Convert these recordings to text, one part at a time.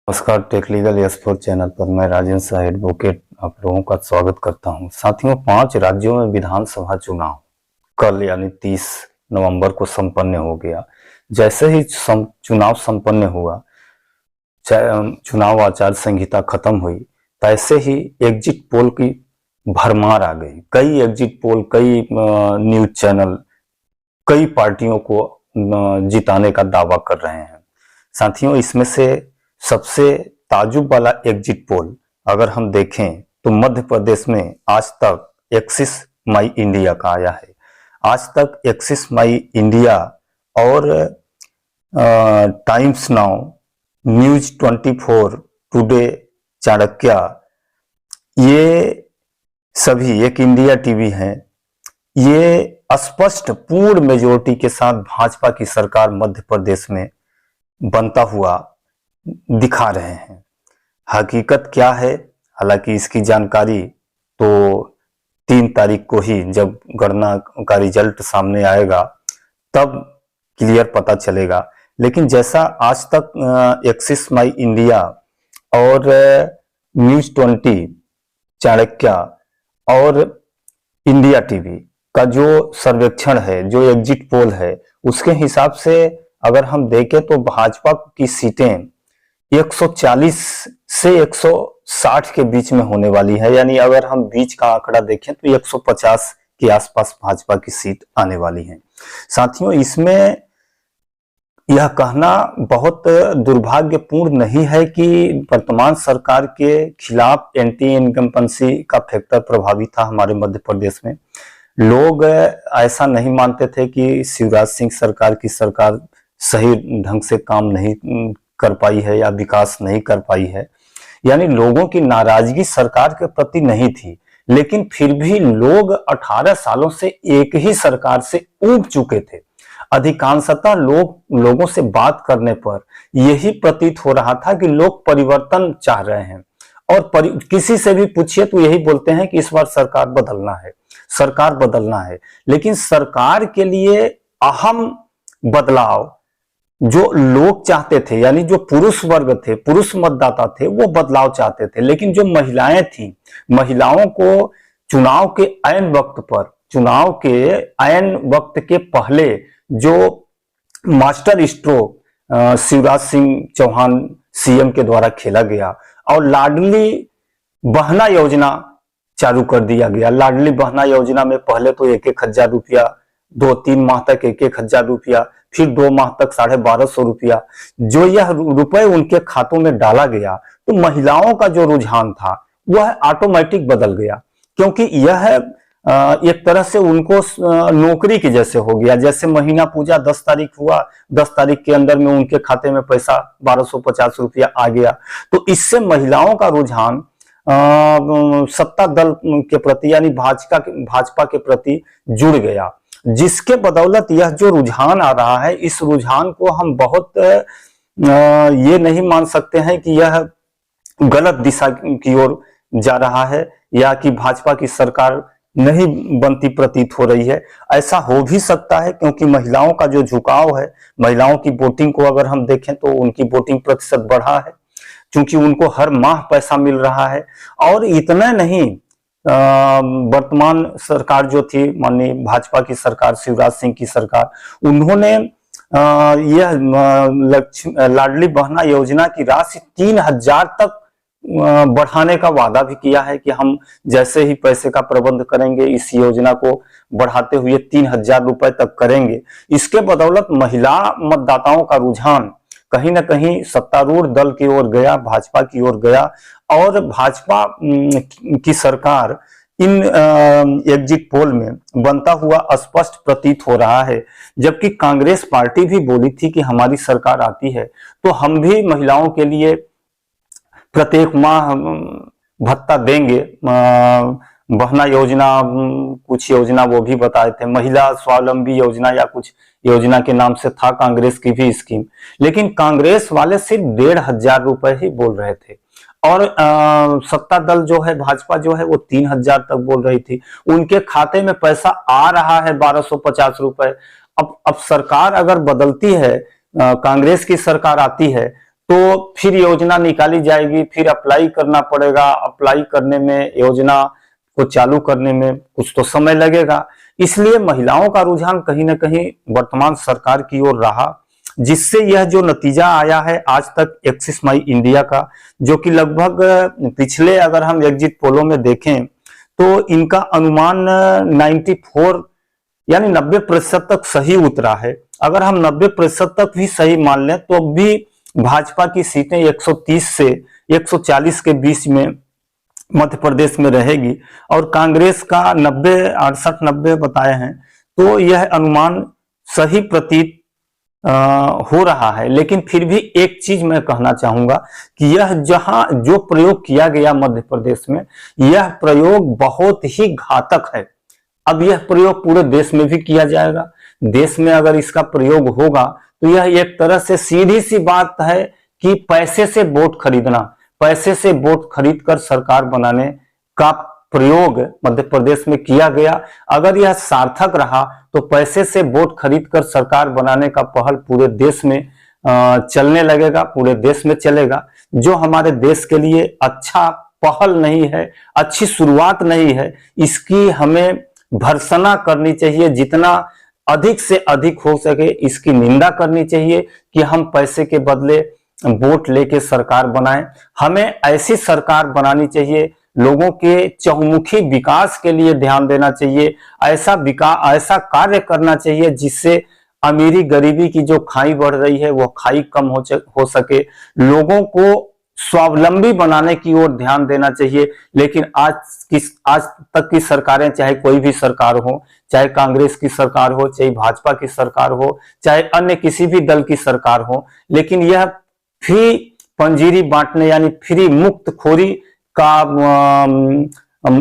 नमस्कार, take legal S4 channel पर मैं राजेंद्र शाह एडवोकेट आप लोगों का स्वागत करता हूं। साथियों, 5 राज्यों में विधानसभा चुनाव कल यानी 30 नवंबर को संपन्न हो गया। जैसे ही चुनाव संपन्न हुआ, चुनाव आचार संहिता खत्म हुई, तैसे ही एग्जिट पोल की भरमार आ गई। कई एग्जिट पोल, कई न्यूज चैनल कई पार्टियों को जिताने का दावा कर रहे हैं। साथियों, इसमें से सबसे ताजुब वाला एग्जिट पोल अगर हम देखें तो मध्य प्रदेश में आज तक एक्सिस माई इंडिया का आया है। आज तक एक्सिस माई इंडिया और times now, news 24, today, Chanakya, ये सभी एक इंडिया टीवी हैं, ये स्पष्ट पूर्ण मेजोरिटी के साथ भाजपा की सरकार मध्य प्रदेश में बनता हुआ दिखा रहे हैं। हकीकत क्या है, हालांकि इसकी जानकारी तो 3 तारीख को ही जब गणना का रिजल्ट सामने आएगा तब क्लियर पता चलेगा। लेकिन जैसा आज तक एक्सिस माई इंडिया और न्यूज 20, चाणक्य और इंडिया टीवी का जो सर्वेक्षण है, जो एग्जिट पोल है, उसके हिसाब से अगर हम देखें तो भाजपा की सीटें 140 से 160 के बीच में होने वाली है। यानी अगर हम बीच का आंकड़ा देखें तो 150 के आसपास भाजपा की सीट आने वाली है। साथियों, इसमें यह कहना बहुत दुर्भाग्यपूर्ण नहीं है कि वर्तमान सरकार के खिलाफ एंटी इनकम्बेंसी का फैक्टर प्रभावी था हमारे मध्य प्रदेश में। लोग ऐसा नहीं मानते थे कि शिवराज सिंह सरकार की सरकार सही ढंग से काम नहीं कर पाई है या विकास नहीं कर पाई है। यानी लोगों की नाराजगी सरकार के प्रति नहीं थी, लेकिन फिर भी लोग 18 सालों से एक ही सरकार से ऊब चुके थे। अधिकांशतः लोगों से बात करने पर यही प्रतीत हो रहा था कि लोग परिवर्तन चाह रहे हैं, और किसी से भी पूछिए तो यही बोलते हैं कि इस बार सरकार बदलना है, सरकार बदलना है। लेकिन सरकार के लिए अहम बदलाव जो लोग चाहते थे, यानी जो पुरुष वर्ग थे, पुरुष मतदाता थे, वो बदलाव चाहते थे। लेकिन जो महिलाएं थी, महिलाओं को चुनाव के ऐन वक्त पर, चुनाव के ऐन वक्त के पहले जो master stroke Shivraj Singh Chouhan CM के द्वारा खेला गया और लाडली बहना योजना चालू कर दिया गया। लाडली बहना योजना में पहले तो 1-1 हजार रुपया, 2-3 माह तक 1-1 हजार रुपया, फिर 2 माह तक 1250 रुपया, जो यह रुपए उनके खातों में डाला गया, तो महिलाओं का जो रुझान था वह ऑटोमेटिक बदल गया। क्योंकि यह एक तरह से उनको नौकरी के जैसे हो गया। जैसे महीना पूजा 10 तारीख हुआ, 10 तारीख के अंदर में उनके खाते में पैसा 1250 रुपया आ गया। तो इससे महिलाओं का रुझान सत्ता दल के प्रति, यानी भाजपा के प्रति जुड़ गया, जिसके बदौलत यह जो रुझान आ रहा है, इस रुझान को हम बहुत ये नहीं मान सकते हैं कि यह गलत दिशा की ओर जा रहा है या कि भाजपा की सरकार नहीं बनती प्रतीत हो रही है। ऐसा हो भी सकता है क्योंकि महिलाओं का जो झुकाव है, महिलाओं की वोटिंग को अगर हम देखें तो उनकी वोटिंग प्रतिशत बढ़ा है, क्योंकि उनको हर माह पैसा मिल रहा है। और इतना नहीं, वर्तमान सरकार जो थी, माननीय भाजपा की सरकार, शिवराज सिंह की सरकार, उन्होंने यह लाडली बहना योजना की राशि 3000 तक बढ़ाने का वादा भी किया है कि हम जैसे ही पैसे का प्रबंध करेंगे इस योजना को बढ़ाते हुए 3000 रुपए तक करेंगे। इसके बदौलत महिला मतदाताओं का रुझान कहीं ना कहीं सत्तारूढ़ दल की ओर गया, भाजपा की ओर गया, और भाजपा की सरकार इन एग्जिट पोल में बनता हुआ स्पष्ट प्रतीत हो रहा है। जबकि कांग्रेस पार्टी भी बोली थी कि हमारी सरकार आती है तो हम भी महिलाओं के लिए प्रत्येक माह भत्ता देंगे। बहना योजना, कुछ योजना वो भी बताए थे, महिला स्वावलंबी योजना या कुछ योजना के नाम से था कांग्रेस की भी स्कीम। लेकिन कांग्रेस वाले सिर्फ 1500 रुपए ही बोल रहे थे, और सत्ता दल जो है, भाजपा जो है, वो 3000 तक बोल रही थी। उनके खाते में पैसा आ रहा है 1250 रुपए। अब सरकार अगर बदलती है, कांग्रेस की सरकार आती है, तो फिर योजना निकाली जाएगी, फिर अप्लाई करना पड़ेगा, अप्लाई करने में, योजना को चालू करने में कुछ तो समय लगेगा। इसलिए महिलाओं का रुझान कहीं ना कहीं वर्तमान सरकार की ओर रहा, जिससे यह जो नतीजा आया है आज तक एक्सिस माई इंडिया का, जो कि लगभग पिछले अगर हम एग्जिट पोलों में देखें तो इनका अनुमान 94 यानी 90% तक सही उतरा है। अगर हम 90% तक भी सही मान लें तो भी भाजपा की सीटें 130 से 140 के बीच में मध्य प्रदेश में रहेगी और कांग्रेस का 68-90 बताए हैं, तो यह अनुमान सही प्रतीत हो रहा है। लेकिन फिर भी एक चीज मैं कहना चाहूंगा कि यह जहां जो प्रयोग किया गया मध्य प्रदेश में, यह प्रयोग बहुत ही घातक है। अब यह प्रयोग पूरे देश में भी किया जाएगा। देश में अगर इसका प्रयोग होगा तो यह एक तरह से सीधी सी बात है कि पैसे से वोट खरीदना, पैसे से वोट खरीद कर सरकार बनाने का प्रयोग मध्य प्रदेश में किया गया। अगर यह सार्थक रहा तो पैसे से वोट खरीद कर सरकार बनाने का पहल पूरे देश में चलने लगेगा, पूरे देश में चलेगा, जो हमारे देश के लिए अच्छा पहल नहीं है, अच्छी शुरुआत नहीं है। इसकी हमें भर्त्सना करनी चाहिए, जितना अधिक से अधिक हो सके इसकी निंदा करनी चाहिए कि हम पैसे के बदले वोट लेके सरकार बनाएं। हमें ऐसी सरकार बनानी चाहिए, लोगों के चहुमुखी विकास के लिए ध्यान देना चाहिए, ऐसा कार्य करना चाहिए जिससे अमीरी गरीबी की जो खाई बढ़ रही है वो खाई कम हो सके, लोगों को स्वावलंबी बनाने की ओर ध्यान देना चाहिए। लेकिन आज तक की सरकारें, चाहे कोई भी सरकार हो, चाहे कांग्रेस की सरकार हो, चाहे भाजपा की सरकार हो, चाहे अन्य किसी भी दल की सरकार हो, लेकिन यह फ्री पंजीरी बांटने यानी फ्री मुक्तखोरी का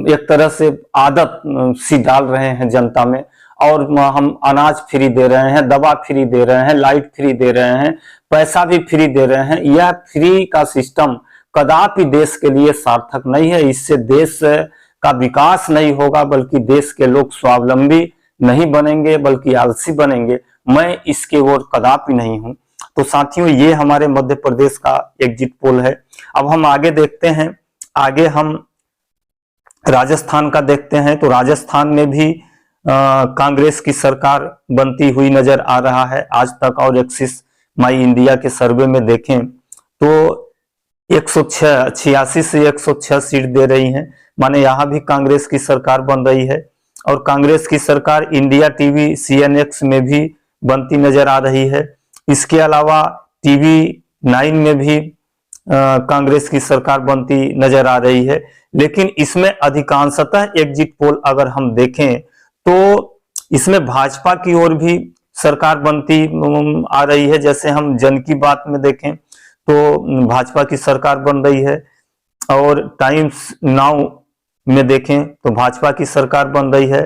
एक तरह से आदत सी डाल रहे हैं जनता में। और हम अनाज फ्री दे रहे हैं, दवा फ्री दे रहे हैं, लाइट फ्री दे रहे हैं, पैसा भी फ्री दे रहे हैं। यह फ्री का सिस्टम कदापि देश के लिए सार्थक नहीं है। इससे देश का विकास नहीं होगा, बल्कि देश के लोग स्वावलंबी नहीं बनेंगे बल्कि आलसी बनेंगे। मैं इसके ओर कदापि नहीं हूं। तो साथियों, ये हमारे मध्य प्रदेश का एग्जिट पोल है। अब हम आगे देखते हैं, आगे हम राजस्थान का देखते हैं। तो राजस्थान में भी कांग्रेस की सरकार बनती हुई नजर आ रहा है आज तक। और एक्सिस माई इंडिया के सर्वे में देखें तो 186 से 106 सीट दे रही हैं, माने यहां भी कांग्रेस की सरकार बन रही है। और कांग्रेस की सरकार इंडिया टीवी CNX में भी बनती नजर आ रही है। इसके अलावा TV9 में भी कांग्रेस की सरकार बनती नजर आ रही है। लेकिन इसमें अधिकांशतः एग्जिट पोल अगर हम देखें तो इसमें भाजपा की ओर भी सरकार बनती आ रही है। जैसे हम जन की बात में देखें तो भाजपा की सरकार बन रही है, और टाइम्स नाउ में देखें तो भाजपा की सरकार बन रही है।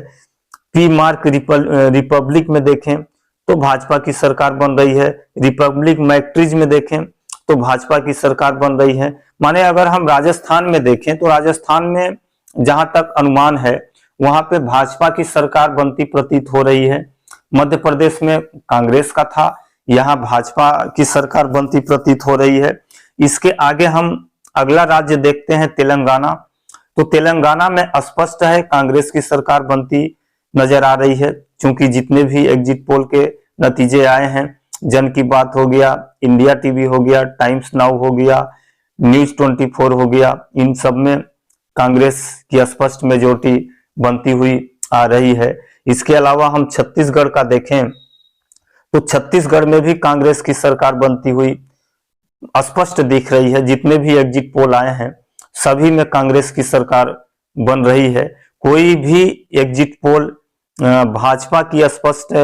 P-Mark रिपब्लिक में देखें तो भाजपा की सरकार बन रही है। रिपब्लिक मैट्रिज में देखें तो भाजपा की सरकार बन रही है। माने अगर हम राजस्थान में देखें तो राजस्थान में जहां तक अनुमान है वहां पे भाजपा की सरकार बनती प्रतीत हो रही है। मध्य प्रदेश में कांग्रेस का था, यहाँ भाजपा की सरकार बनती प्रतीत हो रही है। इसके आगे हम अगला राज्य देखते हैं तेलंगाना। तो तेलंगाना में स्पष्ट है कांग्रेस की सरकार बनती नजर आ रही है, क्योंकि जितने भी एग्जिट पोल के नतीजे आए हैं, जन की बात हो गया, इंडिया टीवी हो गया, टाइम्स नाउ हो गया, न्यूज 24 हो गया, इन सब में कांग्रेस की स्पष्ट मेजोरिटी बनती हुई आ रही है। इसके अलावा हम छत्तीसगढ़ का देखें तो छत्तीसगढ़ में भी कांग्रेस की सरकार बनती हुई स्पष्ट दिख रही है। जितने भी एग्जिट पोल आए हैं सभी में कांग्रेस की सरकार बन रही है। कोई भी एग्जिट पोल भाजपा की स्पष्ट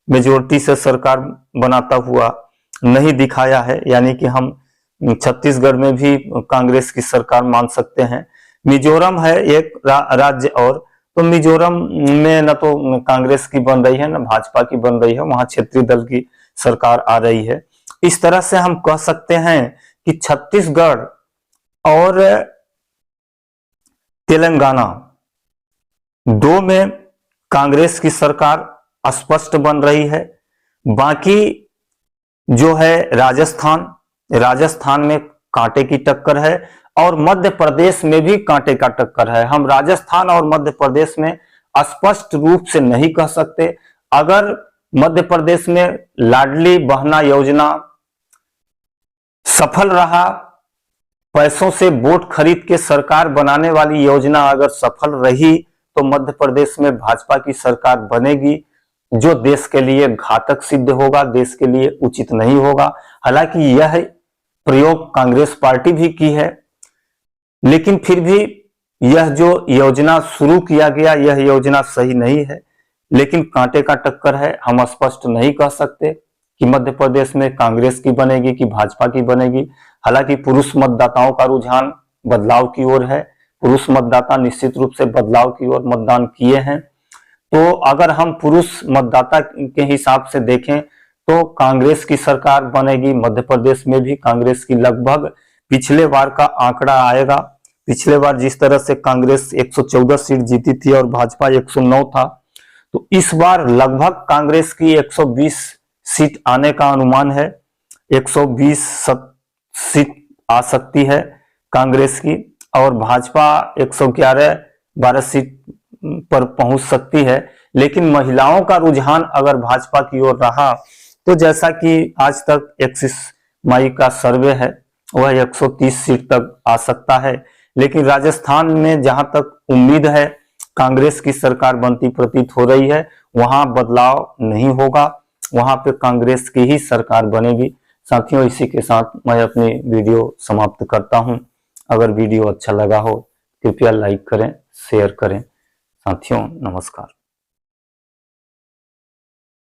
मेजोरिटी से सरकार बनाता हुआ नहीं दिखाया है, यानी कि हम छत्तीसगढ़ में भी कांग्रेस की सरकार मान सकते हैं। मिजोरम है एक राज्य और, तो मिजोरम में न तो कांग्रेस की बन रही है न भाजपा की बन रही है, वहां क्षेत्रीय दल की सरकार आ रही है। इस तरह से हम कह सकते हैं कि छत्तीसगढ़ और तेलंगाना दो में कांग्रेस की सरकार स्पष्ट बन रही है। बाकी जो है राजस्थान राजस्थान में कांटे की टक्कर है और मध्य प्रदेश में भी कांटे का टक्कर है। हम राजस्थान और मध्य प्रदेश में स्पष्ट रूप से नहीं कह सकते। अगर मध्य प्रदेश में लाडली बहना योजना सफल रहा, पैसों से वोट खरीद के सरकार बनाने वाली योजना अगर सफल रही तो मध्य प्रदेश में भाजपा की सरकार बनेगी, जो देश के लिए घातक सिद्ध होगा, देश के लिए उचित नहीं होगा। हालांकि यह प्रयोग कांग्रेस पार्टी भी की है, लेकिन फिर भी यह जो योजना शुरू किया गया यह योजना सही नहीं है। लेकिन कांटे का टक्कर है, हम स्पष्ट नहीं कह सकते कि मध्य प्रदेश में कांग्रेस की बनेगी कि भाजपा की बनेगी। हालांकि पुरुष मतदाताओं का रुझान बदलाव की ओर है, पुरुष मतदाता निश्चित रूप से बदलाव की ओर मतदान किए हैं। तो अगर हम पुरुष मतदाता के हिसाब से देखें तो कांग्रेस की सरकार बनेगी, मध्य प्रदेश में भी कांग्रेस की लगभग पिछले बार का आंकड़ा आएगा। पिछले बार जिस तरह से कांग्रेस 114 सीट जीती थी और भाजपा 109 था, तो इस बार लगभग कांग्रेस की 120 सीट आने का अनुमान है। 120 सीट आ सकती है कांग्रेस की और भाजपा 111-12 सीट पर पहुंच सकती है। लेकिन महिलाओं का रुझान अगर भाजपा की ओर रहा तो जैसा कि आज तक एक्सिस माई का सर्वे है वह 130 सीट तक आ सकता है। लेकिन राजस्थान में जहां तक उम्मीद है कांग्रेस की सरकार बनती प्रतीत हो रही है, वहां बदलाव नहीं होगा, वहां पे कांग्रेस की ही सरकार बनेगी। साथियों, इसी के साथ मैं अपनी वीडियो समाप्त करता हूं। अगर वीडियो अच्छा लगा हो कृपया लाइक करें, शेयर करें। साथियों नमस्कार।